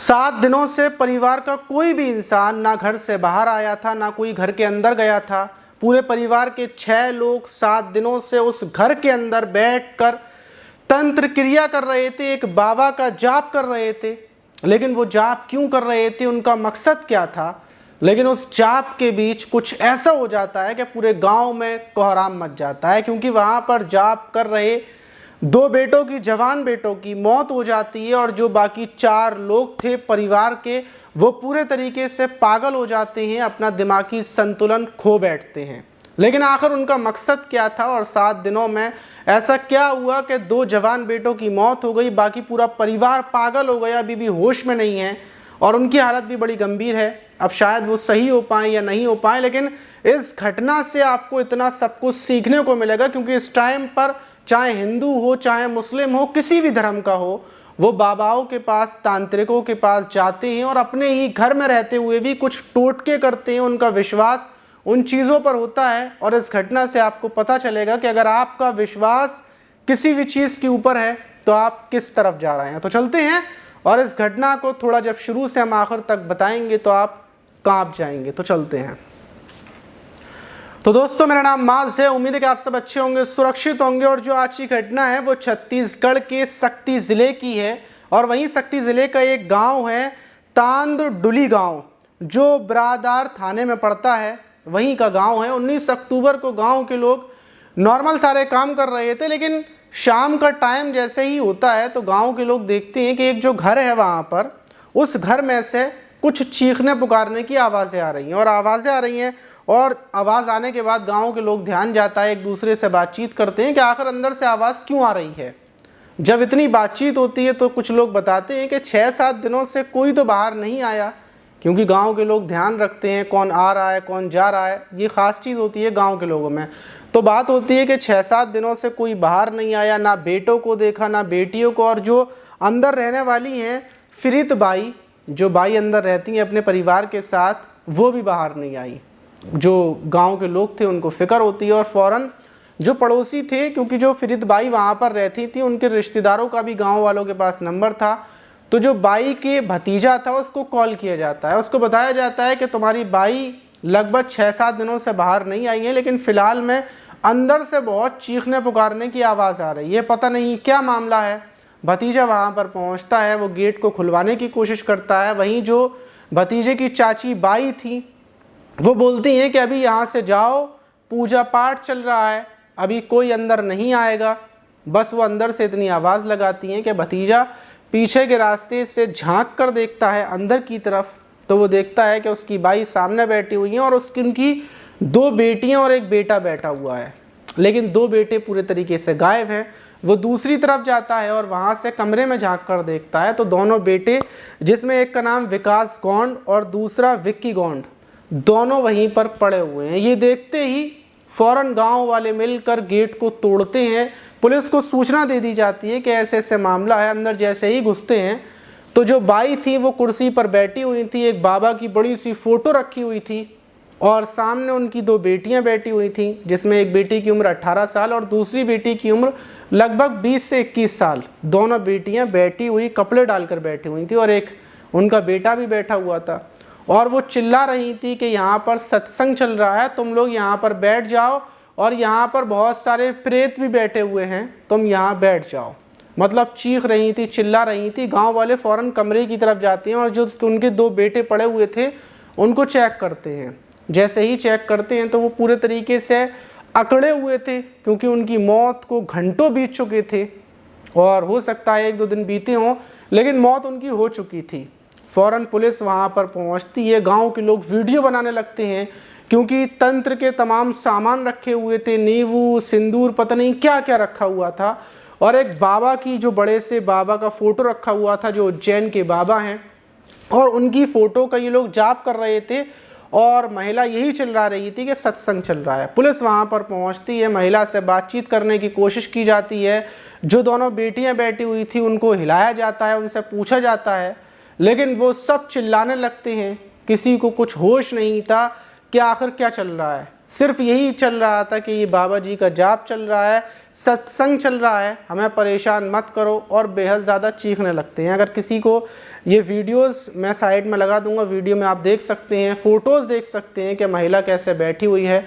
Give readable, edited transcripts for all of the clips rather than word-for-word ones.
7 दिनों से परिवार का कोई भी इंसान ना घर से बाहर आया था, ना कोई घर के अंदर गया था। पूरे परिवार के 6 लोग 7 दिनों से उस घर के अंदर बैठकर तंत्र क्रिया कर रहे थे, एक बाबा का जाप कर रहे थे। लेकिन वो जाप क्यों कर रहे थे, उनका मकसद क्या था? लेकिन उस जाप के बीच कुछ ऐसा हो जाता है कि पूरे गांव में कोहराम मच जाता है, क्योंकि वहां पर जाप कर रहे 2 बेटों की, जवान बेटों की मौत हो जाती है। और जो बाकी 4 लोग थे परिवार के, वो पूरे तरीके से पागल हो जाते हैं, अपना दिमागी संतुलन खो बैठते हैं। लेकिन आखिर उनका मकसद क्या था और 7 दिनों में ऐसा क्या हुआ कि 2 जवान बेटों की मौत हो गई, बाकी पूरा परिवार पागल हो गया, अभी भी होश में नहीं है और उनकी हालत भी बड़ी गंभीर है। अब शायद वो सही हो पाए या नहीं हो पाए, लेकिन इस घटना से आपको इतना सब कुछ सीखने को मिलेगा, क्योंकि इस टाइम पर चाहे हिंदू हो, चाहे मुस्लिम हो, किसी भी धर्म का हो, वो बाबाओं के पास, तांत्रिकों के पास जाते हैं और अपने ही घर में रहते हुए भी कुछ टोटके करते हैं। उनका विश्वास उन चीज़ों पर होता है और इस घटना से आपको पता चलेगा कि अगर आपका विश्वास किसी भी चीज़ के ऊपर है तो आप किस तरफ जा रहे हैं। तो चलते हैं और इस घटना को थोड़ा जब शुरू से हम आखिर तक बताएंगे तो आप कांप जाएंगे। तो चलते हैं। तो दोस्तों, मेरा नाम माज है। उम्मीद है कि आप सब अच्छे होंगे, सुरक्षित होंगे। और जो आज की घटना है वो छत्तीसगढ़ के सक्ती ज़िले की है। और वहीं सक्ती ज़िले का एक गांव है तांदडुली गांव, जो बिरादार थाने में पड़ता है, वहीं का गांव है। 19 अक्टूबर को गांव के लोग नॉर्मल सारे काम कर रहे थे, लेकिन शाम का टाइम जैसे ही होता है तो गांव के लोग देखते हैं कि एक जो घर है वहाँ पर, उस घर में से कुछ चीखने पुकारने की आवाज़ें आ रही हैं। और आवाज़ें आ रही हैं और आवाज़ आने के बाद गांव के लोग ध्यान जाता है, एक दूसरे से बातचीत करते हैं कि आखिर अंदर से आवाज़ क्यों आ रही है। जब इतनी बातचीत होती है तो कुछ लोग बताते हैं कि 6-7 दिनों से कोई तो बाहर नहीं आया, क्योंकि गांव के लोग ध्यान रखते हैं कौन आ रहा है, कौन जा रहा है। ये ख़ास चीज़ होती है गांव के लोगों में। तो बात होती है कि 6-7 दिनों से कोई बाहर नहीं आया, ना बेटों को देखा, ना बेटियों को। और जो अंदर रहने वाली हैं फिरित बाई, जो बाई अंदर रहती हैं अपने परिवार के साथ, वो भी बाहर नहीं आई। जो गांव के लोग थे उनको फ़िक्र होती है और फ़ौरन जो पड़ोसी थे, क्योंकि जो फिरित बाई वहाँ पर रहती थी, उनके रिश्तेदारों का भी गांव वालों के पास नंबर था। तो जो बाई के भतीजा था उसको कॉल किया जाता है, उसको बताया जाता है कि तुम्हारी बाई लगभग 6-7 दिनों से बाहर नहीं आई है, लेकिन फ़िलहाल में अंदर से बहुत चीखने पुकारने की आवाज़ आ रही है, पता नहीं क्या मामला है। भतीजा वहाँ पर पहुँचता है, वो गेट को खुलवाने की कोशिश करता है। वहीं जो भतीजे की चाची बाई थी वो बोलती हैं कि अभी यहाँ से जाओ, पूजा पाठ चल रहा है, अभी कोई अंदर नहीं आएगा। बस वो अंदर से इतनी आवाज़ लगाती हैं कि भतीजा पीछे के रास्ते से झांक कर देखता है अंदर की तरफ, तो वो देखता है कि उसकी बाई सामने बैठी हुई हैं और उनकी 2 बेटियां और एक बेटा बैठा हुआ है, लेकिन 2 बेटे पूरे तरीके से गायब हैं। वो दूसरी तरफ जाता है और वहाँ से कमरे में झांक कर देखता है तो दोनों बेटे, जिसमें एक का नाम विकास गौंड और दूसरा विक्की गौंड, दोनों वहीं पर पड़े हुए हैं। ये देखते ही फ़ौरन गांव वाले मिलकर गेट को तोड़ते हैं। पुलिस को सूचना दे दी जाती है कि ऐसे ऐसे मामला है। अंदर जैसे ही घुसते हैं तो जो बाई थी वो कुर्सी पर बैठी हुई थी, एक बाबा की बड़ी सी फ़ोटो रखी हुई थी और सामने उनकी 2 बेटियां बैठी हुई थीं, जिसमें एक बेटी की उम्र 18 साल और दूसरी बेटी की उम्र लगभग 20 से 21 साल। दोनों बेटियां बैठी हुई, कपड़े डालकर बैठी हुई थी और एक उनका बेटा भी बैठा हुआ था। और वो चिल्ला रही थी कि यहाँ पर सत्संग चल रहा है, तुम लोग यहाँ पर बैठ जाओ, और यहाँ पर बहुत सारे प्रेत भी बैठे हुए हैं, तुम यहाँ बैठ जाओ। मतलब चीख रही थी, चिल्ला रही थी। गांव वाले फ़ौरन कमरे की तरफ जाते हैं और जो उनके 2 बेटे पड़े हुए थे उनको चेक करते हैं। जैसे ही चेक करते हैं तो वो पूरे तरीके से अकड़े हुए थे, क्योंकि उनकी मौत को घंटों बीत चुके थे और हो सकता है 1-2 दिन बीते हों, लेकिन मौत उनकी हो चुकी थी। फ़ौरन पुलिस वहाँ पर पहुँचती है। गांव के लोग वीडियो बनाने लगते हैं, क्योंकि तंत्र के तमाम सामान रखे हुए थे, नींबू, सिंदूर, पता नहीं क्या क्या रखा हुआ था। और एक बाबा की, जो बड़े से बाबा का फ़ोटो रखा हुआ था, जो उज्जैन के बाबा हैं, और उनकी फ़ोटो का ये लोग जाप कर रहे थे और महिला यही चिल्ला रही थी कि सत्संग चल रहा है। पुलिस वहाँ पर पहुँचती है, महिला से बातचीत करने की कोशिश की जाती है। जो दोनों बेटियाँ बैठी हुई थी उनको हिलाया जाता है, उनसे पूछा जाता है, लेकिन वो सब चिल्लाने लगते हैं। किसी को कुछ होश नहीं था कि आखिर क्या चल रहा है। सिर्फ यही चल रहा था कि ये बाबा जी का जाप चल रहा है, सत्संग चल रहा है, हमें परेशान मत करो, और बेहद ज़्यादा चीखने लगते हैं। अगर किसी को ये वीडियोस मैं साइड में लगा दूंगा, वीडियो में आप देख सकते हैं, फ़ोटोज़ देख सकते हैं कि महिला कैसे बैठी हुई है।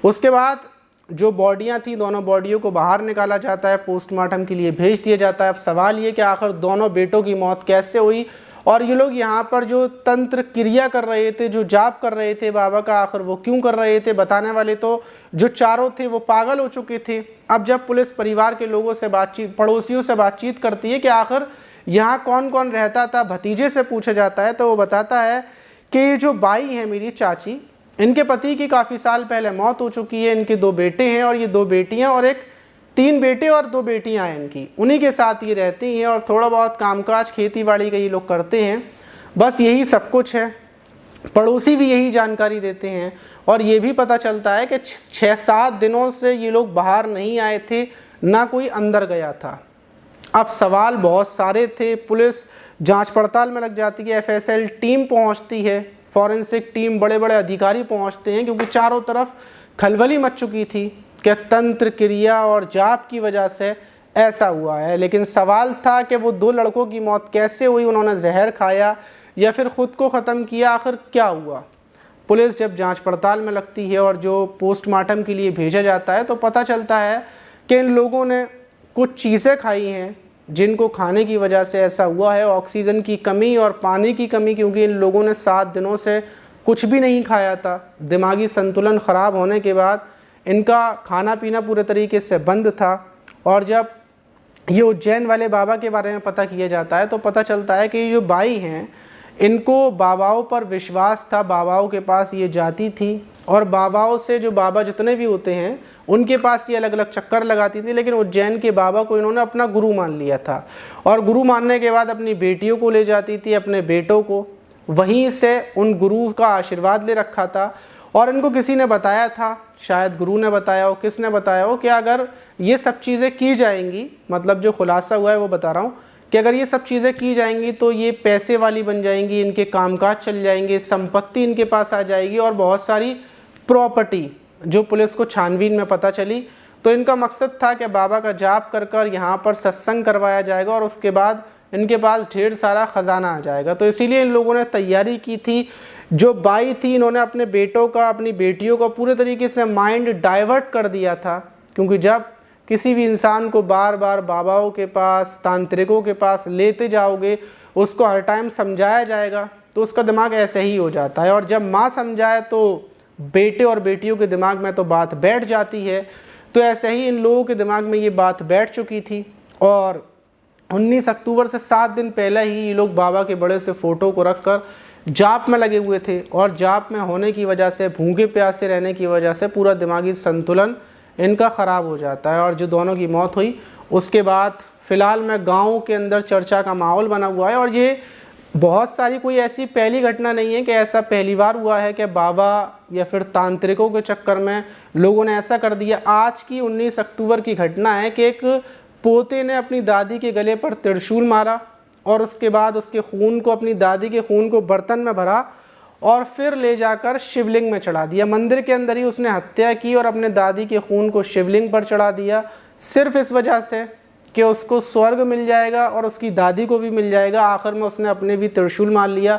उसके बाद जो बॉडियां थी, दोनों बॉडियों को बाहर निकाला जाता है, पोस्टमार्टम के लिए भेज दिया जाता है। अब सवाल ये कि आखिर दोनों बेटों की मौत कैसे हुई, और ये लोग यहाँ पर जो तंत्र क्रिया कर रहे थे, जो जाप कर रहे थे बाबा का, आखिर वो क्यों कर रहे थे? बताने वाले तो जो चारों थे वो पागल हो चुके थे। अब जब पुलिस परिवार के लोगों से बातचीत, पड़ोसियों से बातचीत करती है कि आखिर यहाँ कौन कौन रहता था, भतीजे से पूछा जाता है, तो वो बताता है कि ये जो बाई है मेरी चाची, इनके पति की काफ़ी साल पहले मौत हो चुकी है, इनके 2 बेटे हैं और ये 2 बेटियाँ, और 3 बेटे और 2 बेटियां हैं इनकी, उन्हीं के साथ ये रहती हैं और थोड़ा बहुत कामकाज खेती बाड़ी का ये लोग करते हैं, बस यही सब कुछ है। पड़ोसी भी यही जानकारी देते हैं, और ये भी पता चलता है कि 6-7 दिनों से ये लोग बाहर नहीं आए थे, ना कोई अंदर गया था। अब सवाल बहुत सारे थे, पुलिस जांच पड़ताल में लग जाती है, FSL टीम पहुंचती है, फॉरेंसिक टीम, बड़े बड़े अधिकारी पहुंचते हैं, क्योंकि चारों तरफ खलबली मच चुकी थी कि तंत्र क्रिया और जाप की वजह से ऐसा हुआ है। लेकिन सवाल था कि वो 2 लड़कों की मौत कैसे हुई, उन्होंने जहर खाया या फिर ख़ुद को ख़त्म किया, आखिर क्या हुआ? पुलिस जब जांच पड़ताल में लगती है और जो पोस्टमार्टम के लिए भेजा जाता है, तो पता चलता है कि इन लोगों ने कुछ चीज़ें खाई हैं जिनको खाने की वजह से ऐसा हुआ है। ऑक्सीजन की कमी और पानी की कमी, क्योंकि इन लोगों ने 7 दिनों से कुछ भी नहीं खाया था। दिमागी संतुलन ख़राब होने के बाद इनका खाना पीना पूरे तरीके से बंद था। और जब ये उज्जैन वाले बाबा के बारे में पता किया जाता है, तो पता चलता है कि ये जो बाई हैं, इनको बाबाओं पर विश्वास था, बाबाओं के पास ये जाती थी, और बाबाओं से, जो बाबा जितने भी होते हैं उनके पास ये अलग अलग चक्कर लगाती थी। लेकिन उज्जैन के बाबा को इन्होंने अपना गुरु मान लिया था, और गुरु मानने के बाद अपनी बेटियों को ले जाती थी, अपने बेटों को, वहीं से उन गुरु का आशीर्वाद ले रखा था। और इनको किसी ने बताया था, शायद गुरु ने बताया हो, किसने बताया हो, कि अगर ये सब चीज़ें की जाएंगी, मतलब जो खुलासा हुआ है वो बता रहा हूँ, कि अगर ये सब चीज़ें की जाएंगी तो ये पैसे वाली बन जाएंगी, इनके कामकाज चल जाएंगे, संपत्ति इनके पास आ जाएगी, और बहुत सारी प्रॉपर्टी, जो पुलिस को छानबीन में पता चली। तो इनका मकसद था कि बाबा का जाप कर कर यहाँ पर सत्संग करवाया जाएगा, और उसके बाद इनके पास ढेर सारा ख़जाना आ जाएगा। तो इसीलिए इन लोगों ने तैयारी की थी। जो बाई थी, इन्होंने अपने बेटों का, अपनी बेटियों का पूरे तरीके से माइंड डाइवर्ट कर दिया था, क्योंकि जब किसी भी इंसान को बार बार बाबाओं के पास, तांत्रिकों के पास लेते जाओगे, उसको हर टाइम समझाया जाएगा, तो उसका दिमाग ऐसे ही हो जाता है। और जब माँ समझाए तो बेटे और बेटियों के दिमाग में तो बात बैठ जाती है। तो ऐसे ही इन लोगों के दिमाग में ये बात बैठ चुकी थी, और 19 अक्टूबर से 7 दिन पहले ही ये लोग बाबा के बड़े से फ़ोटो को रख कर जाप में लगे हुए थे। और जाप में होने की वजह से, भूखे प्यासे रहने की वजह से पूरा दिमागी संतुलन इनका ख़राब हो जाता है। और जो दोनों की मौत हुई, उसके बाद फ़िलहाल में गाँव के अंदर चर्चा का माहौल बना हुआ है। और ये बहुत सारी, कोई ऐसी पहली घटना नहीं है कि ऐसा पहली बार हुआ है कि बाबा या फिर तांत्रिकों के चक्कर में लोगों ने ऐसा कर दिया। आज की 19 अक्टूबर की घटना है कि एक पोते ने अपनी दादी के गले पर त्रिशूल मारा, और उसके बाद उसके खून को, अपनी दादी के खून को बर्तन में भरा, और फिर ले जाकर शिवलिंग में चढ़ा दिया। मंदिर के अंदर ही उसने हत्या की और अपने दादी के खून को शिवलिंग पर चढ़ा दिया, सिर्फ इस वजह से कि उसको स्वर्ग मिल जाएगा और उसकी दादी को भी मिल जाएगा। आखिर में उसने अपने भी त्रिशूल मार लिया।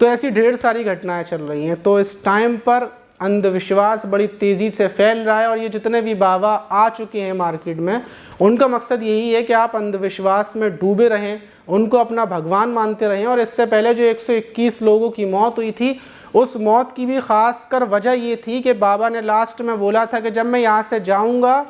तो ऐसी ढेर सारी घटनाएं चल रही हैं। तो इस टाइम पर अंधविश्वास बड़ी तेज़ी से फैल रहा है, और ये जितने भी बाबा आ चुके हैं मार्केट में, उनका मकसद यही है कि आप अंधविश्वास में डूबे रहें, उनको अपना भगवान मानते रहें। और इससे पहले जो 121 लोगों की मौत हुई थी, उस मौत की भी ख़ासकर वजह ये थी कि बाबा ने लास्ट में बोला था कि जब मैं यहाँ से जाऊँगा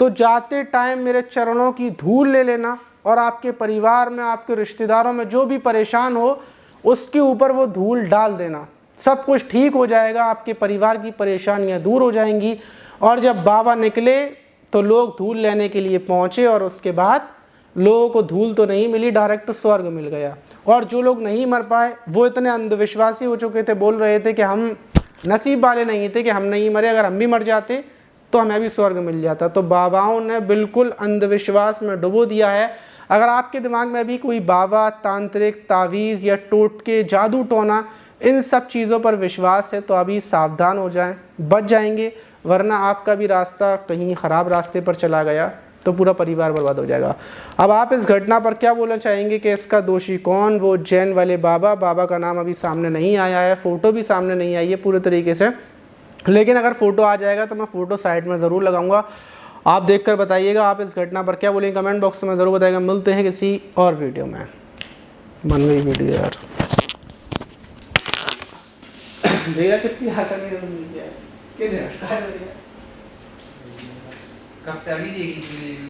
तो जाते टाइम मेरे चरणों की धूल ले लेना, और आपके परिवार में, आपके रिश्तेदारों में जो भी परेशान हो, उसके ऊपर वो धूल डाल देना, सब कुछ ठीक हो जाएगा, आपके परिवार की परेशानियां दूर हो जाएंगी। और जब बाबा निकले तो लोग धूल लेने के लिए पहुंचे, और उसके बाद लोगों को धूल तो नहीं मिली, डायरेक्ट स्वर्ग मिल गया। और जो लोग नहीं मर पाए, वो इतने अंधविश्वासी हो चुके थे, बोल रहे थे कि हम नसीब वाले नहीं थे कि हम नहीं मरे, अगर हम भी मर जाते तो हमें भी स्वर्ग मिल जाता। तो बाबाओं ने बिल्कुल अंधविश्वास में डुबो दिया है। अगर आपके दिमाग में भी कोई बाबा, तांत्रिक, तावीज़ या टोटके, जादू टोना, इन सब चीज़ों पर विश्वास है, तो अभी सावधान हो जाएं, बच जाएंगे। वरना आपका भी रास्ता कहीं ख़राब रास्ते पर चला गया तो पूरा परिवार बर्बाद हो जाएगा। अब आप इस घटना पर क्या बोलना चाहेंगे कि इसका दोषी कौन? वो जैन वाले बाबा का नाम अभी सामने नहीं आया है, फ़ोटो भी सामने नहीं आई है पूरे तरीके से, लेकिन अगर फ़ोटो आ जाएगा तो मैं फ़ोटो साइड में ज़रूर लगाऊंगा। आप देखकर बताइएगा आप इस घटना पर क्या बोलेंगे, कमेंट बॉक्स में ज़रूर बताइएगा। मिलते हैं किसी और वीडियो में। बन गई वीडियो यार, भैया कितनी आसानी से कब चाबी देगी।